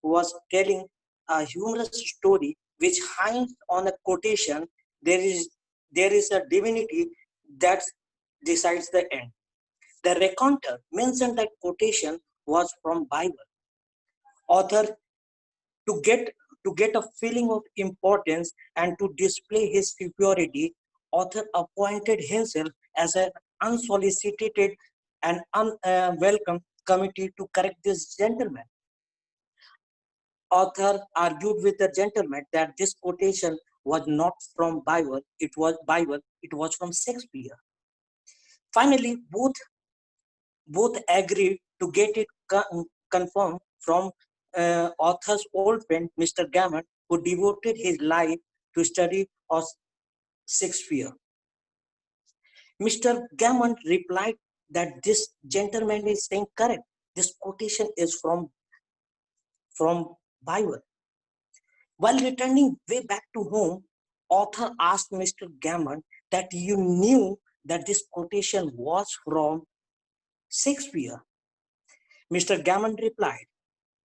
was telling a humorous story which hangs on a quotation, there is a divinity that decides the end. The raconteur mentioned that quotation was from Bible. Author to get to get a feeling of importance and to display his superiority, author appointed himself as an unsolicited and unwelcome committee to correct this gentleman. Author argued with the gentleman that this quotation was not from Bible, it was from Shakespeare. Finally, both agreed to get it confirmed from author's old friend, Mr. Gammon, who devoted his life to study of Shakespeare. Mr. Gammon replied that this gentleman is saying correct. This quotation is from Bible. While returning way back to home, author asked Mr. Gammon that you knew that this quotation was from Shakespeare. Mr. Gammon replied,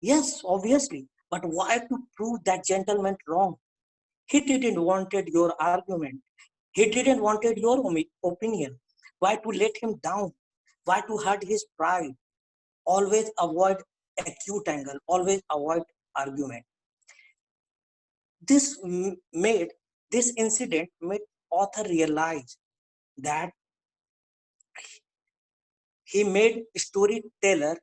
yes, obviously, but why to prove that gentleman wrong? He didn't wanted your argument. He didn't wanted your opinion. Why to let him down? Why to hurt his pride? Always avoid acute angle. Always avoid argument. This made this incident made author realize that he made storyteller,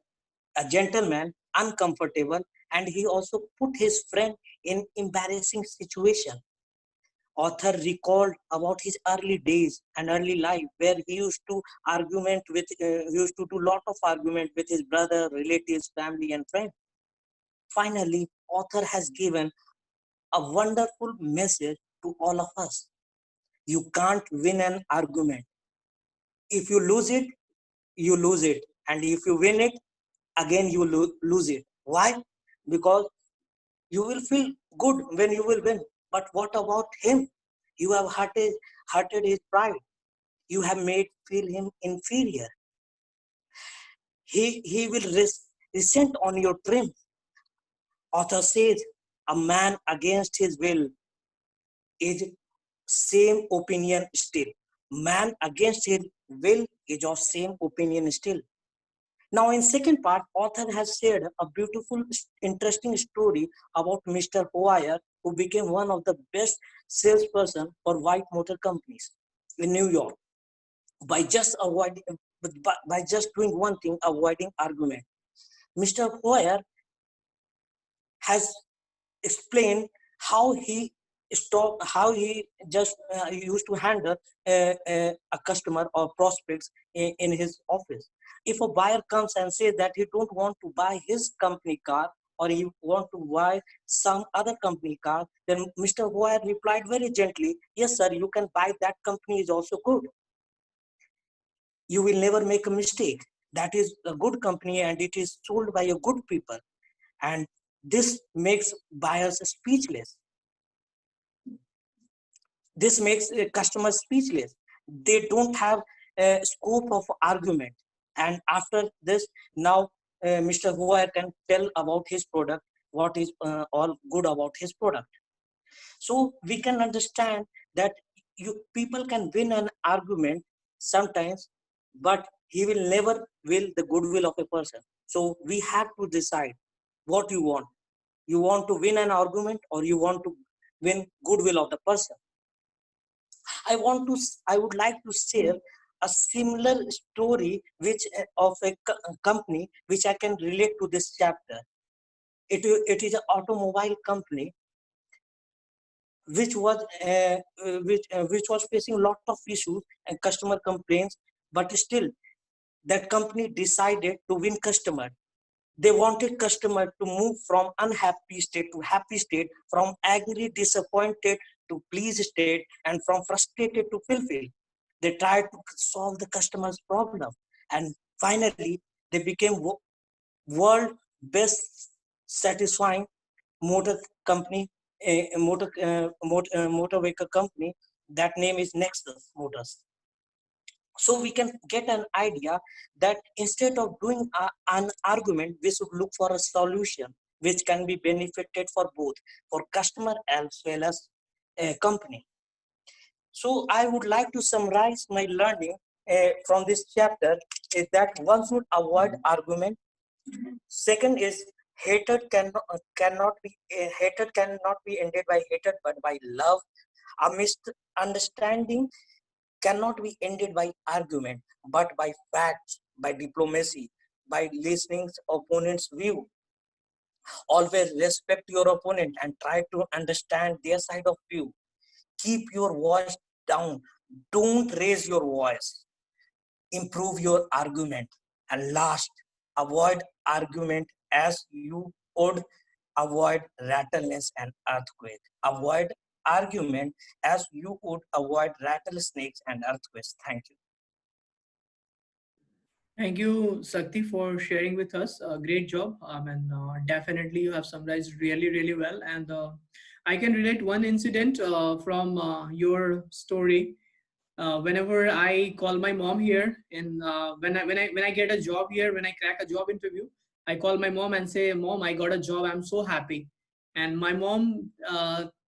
a gentleman, uncomfortable, and he also put his friend in embarrassing situation. Author recalled about his early days and early life where he used to he used to do lot of argument with his brother, relatives, family, and friends. Finally, author has given a wonderful message to all of us. You can't win an argument. If you lose it, you lose it. And if you win it, again you lose it. Why? Because you will feel good when you will win. But what about him? You have hurted his pride. You have made feel him inferior. He will resent on your triumph. Author says, a man against his will is same opinion still. Man against his will is of same opinion still. Now, in second part, author has shared a beautiful, interesting story about Mr. Hoyer, who became one of the best salesperson for white motor companies in New York by just by just doing one thing, avoiding argument. Mr. Hoyer has explained how he just used to handle a customer or prospects in his office. If a buyer comes and says that he don't want to buy his company car or he want to buy some other company car, then Mr. Hoyer replied very gently, yes sir, you can buy that company is also good. You will never make a mistake. That is a good company and it is sold by a good people. And this makes buyers speechless. This makes customers speechless. They don't have a scope of argument. And after this, now Mr. Hoyer can tell about his product, what is all good about his product. So we can understand that people can win an argument sometimes, but he will never will the goodwill of a person. So we have to decide what you want. You want to win an argument or you want to win goodwill of the person. I would like to share a similar story which of a company which I can relate to this chapter. It is an automobile company which was facing a lot of issues and customer complaints, but still that company decided to win customer. They wanted customer to move from unhappy state to happy state, from angry, disappointed to pleased state, and from frustrated to fulfilled. They tried to solve the customer's problem, and finally they became world best satisfying motor company, a motor vehicle company. That name is Nexus Motors. So we can get an idea that instead of doing an argument, we should look for a solution. which can be benefited for both for customer as well as a company. So I would like to summarize my learning from this chapter is that one should avoid argument. Second is hatred cannot be ended by hatred but by love. A misunderstanding cannot be ended by argument but by facts, by diplomacy, by listening opponent's view. Always respect your opponent and try to understand their side of view. Keep your voice down. Don't raise your voice. Improve your argument. And last, avoid argument as you would avoid rattleness and earthquake. Avoid argument as you would avoid rattlesnakes and earthquakes. Thank you. Thank you, Sakti, for sharing with us. Great job. And definitely you have summarized really, really well. And I can relate one incident from your story. Whenever I call my mom here, in when I get a job here, when I crack a job interview, I call my mom and say, "Mom, I got a job. I'm so happy." And my mom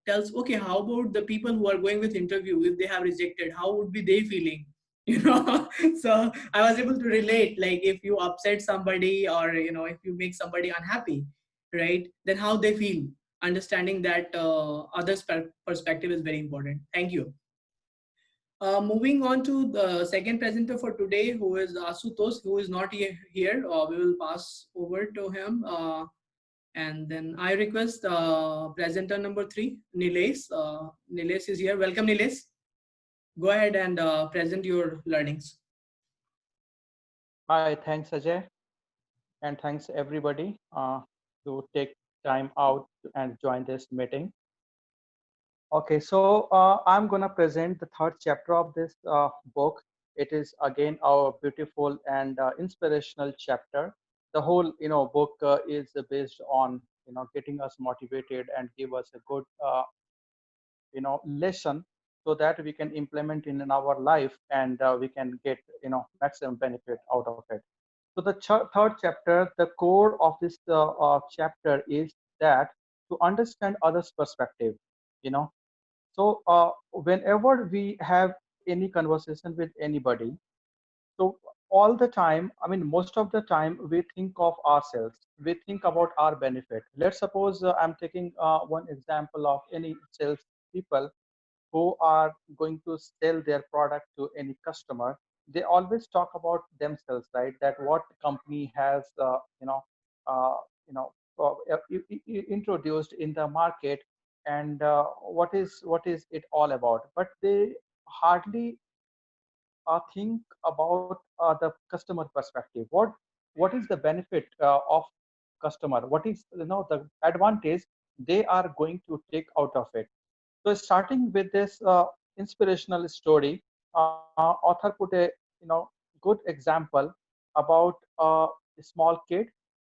tells, "Okay, how about the people who are going with interview? If they have rejected, how would be they feeling?" You know. So I was able to relate. Like if you upset somebody, or if you make somebody unhappy, right? Then how they feel. Understanding that others' perspective is very important. Thank you. Moving on to the second presenter for today, who is Asutosh, who is not here. We will pass over to him. And then I request presenter number 3, Nilesh. Nilesh is here. Welcome, Nilesh. Go ahead and present your learnings. Hi, thanks Ajay, and thanks everybody to take time out and join this meeting. Okay, so I'm gonna present the third chapter of this book. It is again our beautiful and inspirational chapter. The whole, book is based on, getting us motivated and give us a good, lesson so that we can implement in our life and we can get, maximum benefit out of it. So the third chapter, the core of this chapter is that to understand others' perspective. You know, so whenever we have any conversation with anybody, so all the time, I mean, most of the time, we think of ourselves. We think about our benefit. Let's suppose I'm taking one example of any sales people who are going to sell their product to any customer. They always talk about themselves, right? That what company has uh, you know introduced in the market, and what is it all about. But they hardly think about the customer perspective. What is the benefit of customer? What is, the advantage they are going to take out of it? So starting with this inspirational story, author put a, good example about a small kid.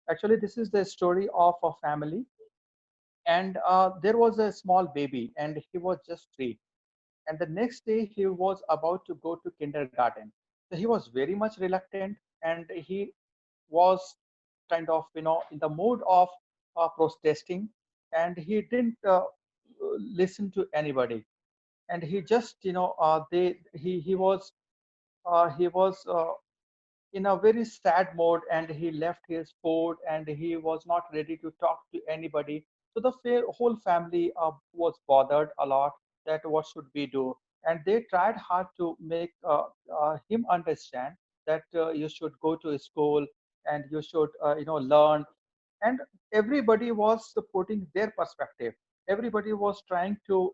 Actually, this is the story of a family, and there was a small baby, and he was just 3. And the next day, he was about to go to kindergarten. So he was very much reluctant, and he was kind of, in the mood of protesting, and he didn't listen to anybody. And he just, they he was in a very sad mode, and he left his fort, and he was not ready to talk to anybody. So the whole family was bothered a lot that what should we do. And they tried hard to make him understand that you should go to school, and you should learn. And everybody was supporting their perspective. Everybody was trying to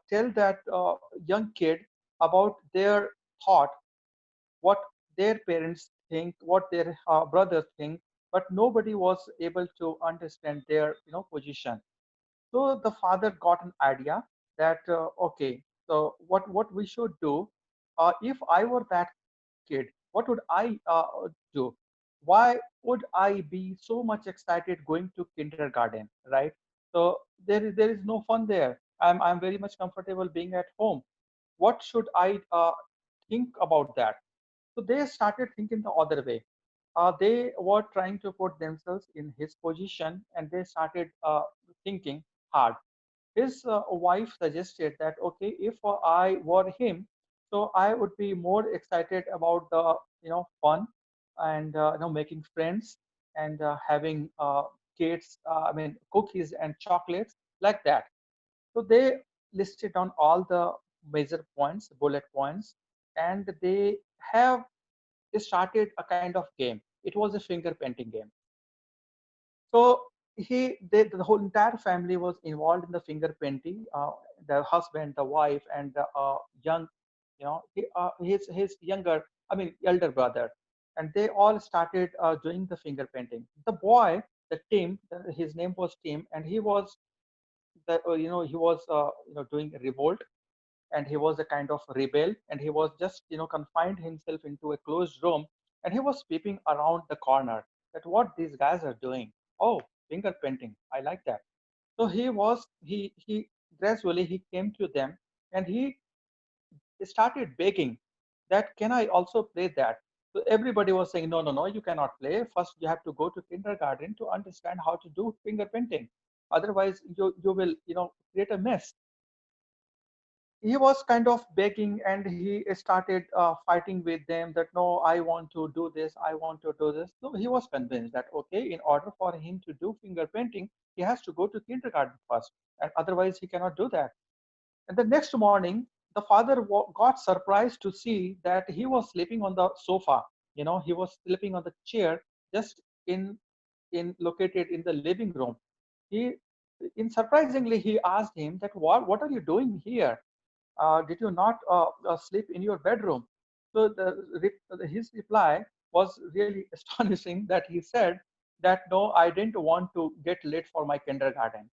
tell that young kid about their thought, what their parents think, what their brothers think, but nobody was able to understand their position. So the father got an idea that okay, so what we should do, if I were that kid, what would I do? Why would I be so much excited going to kindergarten, right? So there is no fun there. I'm very much comfortable being at home. What should I think about that? So they started thinking the other way. they were trying to put themselves in his position, and they started thinking hard. His wife suggested that, okay, if I were him, so I would be more excited about the fun and making friends and having cakes, I mean cookies and chocolates like that. So they listed down all the major points, bullet points, and they have started a kind of game. It was a finger painting game. So the whole entire family was involved in the finger painting. The husband, the wife, and the young, his younger, I mean, elder brother, and they all started doing the finger painting. The boy, the Tim, his name was Tim, and he was he was doing revolt, and he was a kind of rebel, and he was just confined himself into a closed room, and he was peeping around the corner that what these guys are doing. Oh, finger painting, I like that. So he gradually he came to them, and he started begging that, can I also play that? So everybody was saying, no, no, no, you cannot play. First you have to go to kindergarten to understand how to do finger painting, otherwise you will create a mess. He was kind of begging, and he started fighting with them that, no, I want to do this, I want to do this. So he was convinced that, okay, in order for him to do finger painting, he has to go to kindergarten first, and otherwise he cannot do that. And the next morning, the father got surprised to see that he was sleeping on the sofa. He was sleeping on the chair, just in located in the living room. He, in surprisingly, he asked him that, what are you doing here? Did you not sleep in your bedroom? So his reply was really astonishing, that he said that, no, I didn't want to get late for my kindergarten.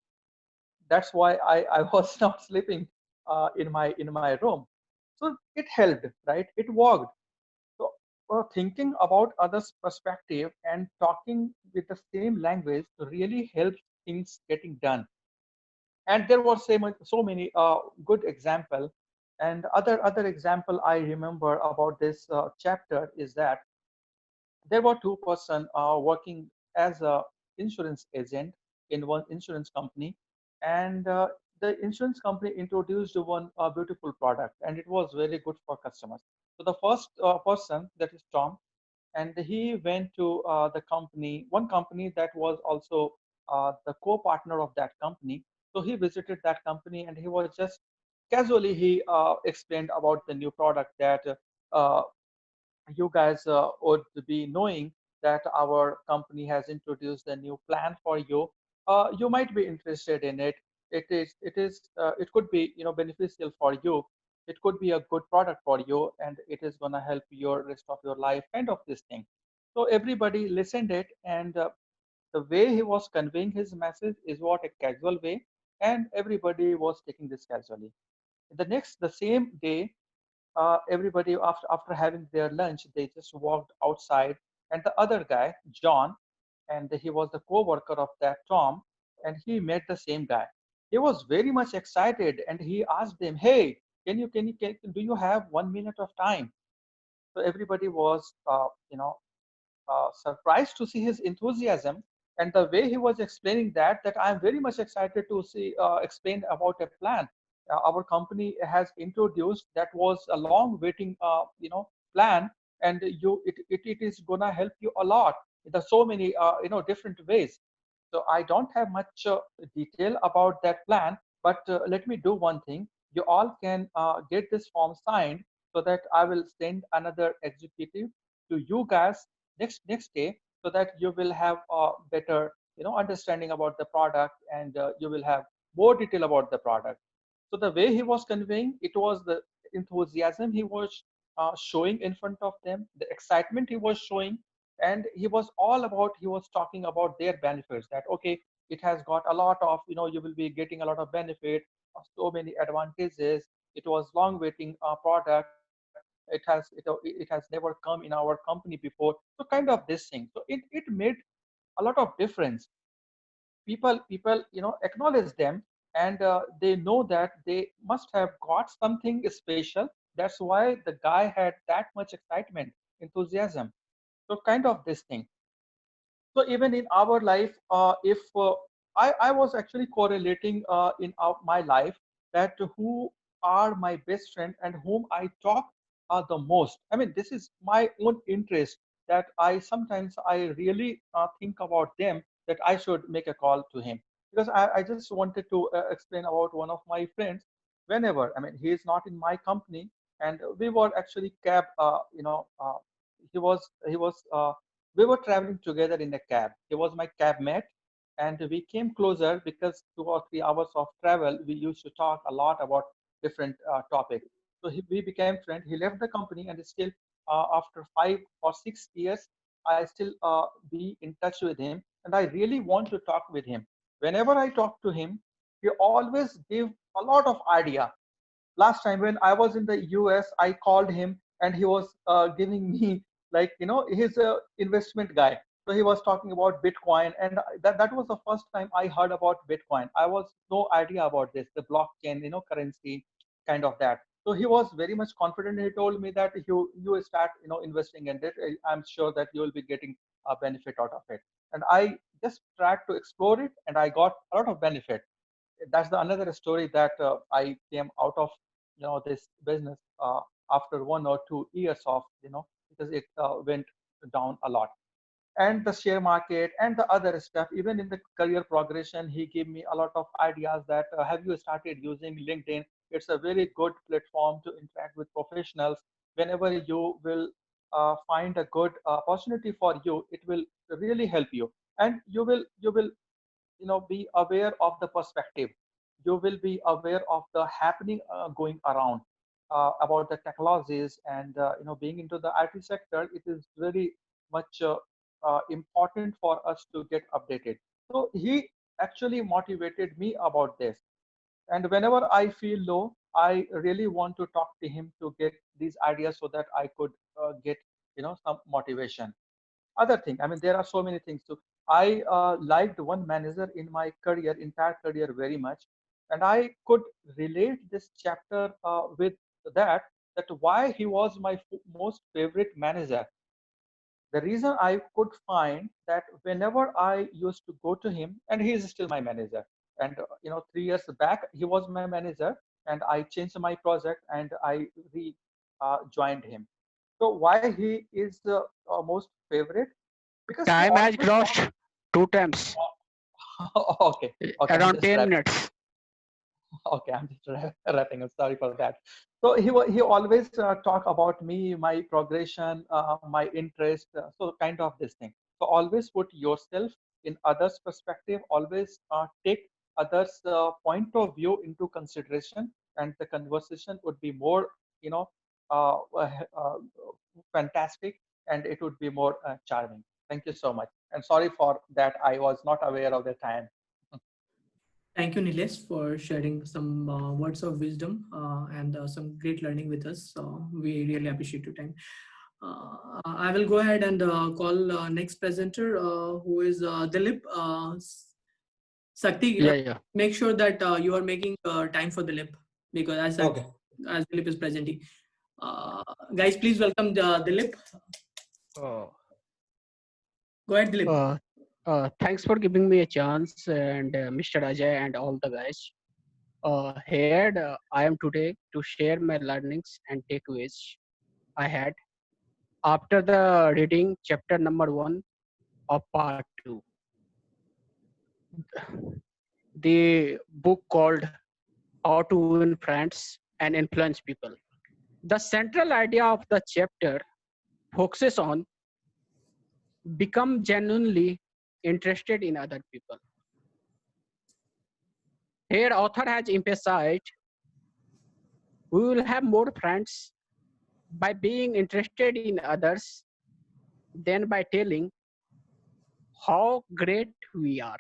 That's why I was not sleeping in my room. So it helped, right? It worked. So thinking about others' perspective and talking with the same language really helps things getting done. And there were so many good example. And other example I remember about this chapter is that there were two-person working as a insurance agent in one insurance company, and the insurance company introduced one beautiful product, and it was very good for customers. So the first person, that is Tom, and he went to the company, one company that was also the co-partner of that company. So he visited that company, and he was just casually he explained about the new product that uh, you guys would be knowing that our company has introduced a new plan for you. You might be interested in it. It could be beneficial for you. It could be a good product for you, and it is gonna help your rest of your life, kind of this thing. So everybody listened it, and the way he was conveying his message is what a casual way, and everybody was taking this casually. The same day, everybody after having their lunch, they just walked outside, and the other guy, John, and he was the co-worker of that Tom, and he met the same guy. He was very much excited, and he asked them, hey, do you have 1 minute of time? So everybody was surprised to see his enthusiasm, and the way he was explaining that I'm very much excited to see explain about a plan our company has introduced, that was a long waiting plan, and it is gonna help you a lot. There's so many different ways. So I don't have much detail about that plan, but let me do one thing. You all can get this form signed, so that I will send another executive to you guys next day, so that you will have a better understanding about the product, and you will have more detail about the product. So the way he was conveying, it was the enthusiasm he was showing in front of them, the excitement he was showing, and he was talking about their benefits, that, okay, it has got a lot of, you will be getting a lot of benefit, so many advantages. It was long waiting product. It has never come in our company before. So kind of this thing. So it made a lot of difference. People acknowledge them, and they know that they must have got something special. That's why the guy had that much excitement, enthusiasm. So kind of this thing. So even in our life, if I was actually correlating in my life that who are my best friend and whom I talk the most. I mean, this is my own interest that I sometimes I really think about them that I should make a call to him because I just wanted to explain about one of my friends. Whenever I mean, he is not in my company, and we were actually cab. He was we were traveling together in a cab. He was my cab mate, and we came closer because 2 or 3 hours of travel, we used to talk a lot about different topics. So we became friends. He left the company, and still, after 5 or 6 years, I still be in touch with him, and I really want to talk with him. Whenever I talk to him, he always give a lot of idea. Last time when I was in the US, I called him and he was giving me like he's a investment guy. So he was talking about Bitcoin, and that was the first time I heard about Bitcoin. I was no idea about this, the blockchain, currency, kind of that. So he was very much confident. He told me that you start investing in it. I'm sure that you will be getting a benefit out of it. And I just tried to explore it, and I got a lot of benefit. That's the another story that I came out of this business after 1 or 2 years of because it went down a lot, and the share market and the other stuff. Even in the career progression, he gave me a lot of ideas that have you started using LinkedIn? It's a very good platform to interact with professionals. Whenever you will find a good opportunity for you, it will really help you, and you will be aware of the perspective. You will be aware of the happening going around about the technologies, and being into the IT sector, it is very much important for us to get updated. So he actually motivated me about this, and whenever I feel low, I really want to talk to him to get these ideas so that I could get some motivation. Other thing, I mean, there are so many things too. I liked one manager in my career, entire career, very much, and I could relate this chapter with that why he was my most favorite manager. The reason I could find that whenever I used to go to him, and he is still my manager, and 3 years back he was my manager, and I changed my project and I re joined him. So why he is most favorite? Because he Time has always crossed 2 times, okay, okay, I'm around just 10 wrapping. minutes. Okay, I'm just wrapping up. Sorry for that. So he always talk about me, my progression, my interest. So kind of this thing. So always put yourself in others' perspective. Always take others' point of view into consideration, and the conversation would be more, you know, uh, uh, uh, fantastic, and it would be more charming. Thank you so much. And sorry for that. I was not aware of the time. Thank you, Nilesh, for sharing some words of wisdom and some great learning with us. We really appreciate your time. I will go ahead and call next presenter, who is Dilip. Sakti, Yeah, yeah. make sure that you are making time for Dilip, because Okay. as Dilip is presenting. Uh, Guys, please welcome Dilip. Uh, Go ahead, Dilip. Thanks for giving me a chance, and Mr. Ajay and all the guys. Here I am today to share my learnings and takeaways I had after the reading chapter number 1 of part 2, the book called How to Win Friends and Influence People. The central idea of the chapter focuses on become genuinely interested in other people. Here, author has emphasized we will have more friends by being interested in others than by telling how great we are.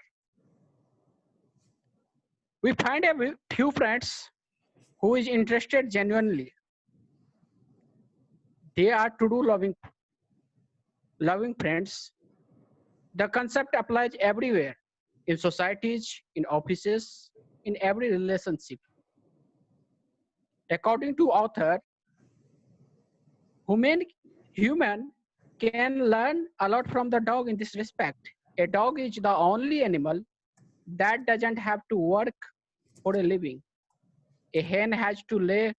We find a few friends who is interested genuinely. They are to do loving friends. The concept applies everywhere, in societies, in offices, in every relationship. According to author, human can learn a lot from the dog in this respect. A dog is the only animal that doesn't have to work for a living. A hen has to lay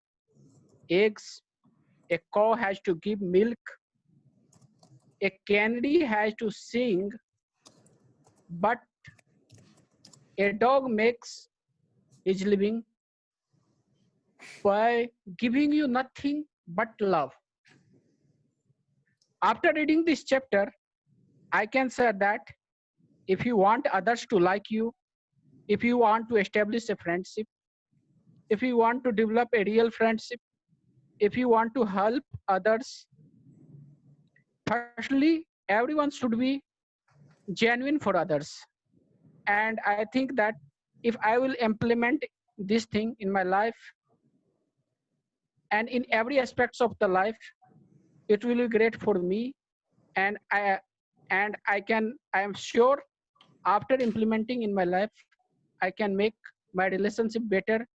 eggs, a cow has to give milk, a canary has to sing, but a dog makes his living by giving you nothing but love. After reading this chapter, I can say that if you want others to like you, if you want to establish a friendship, if you want to develop a real friendship, if you want to help others, firstly, everyone should be genuine for others. And I think that if I will implement this thing in my life and in every aspects of the life, it will be great for me. And I am sure after implementing in my life, I can make my relationship better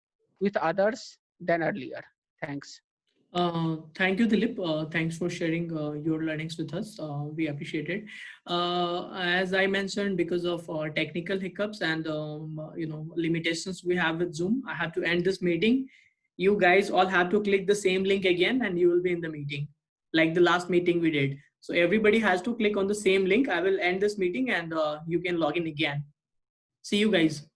with others than earlier. Thanks. Thank you, Dilip. Thanks for sharing your learnings with us. We appreciate it. As I mentioned, because of technical hiccups and limitations we have with Zoom, I have to end this meeting. You guys all have to click the same link again, and you will be in the meeting, like the last meeting we did. So everybody has to click on the same link. I will end this meeting, and you can log in again. See you guys.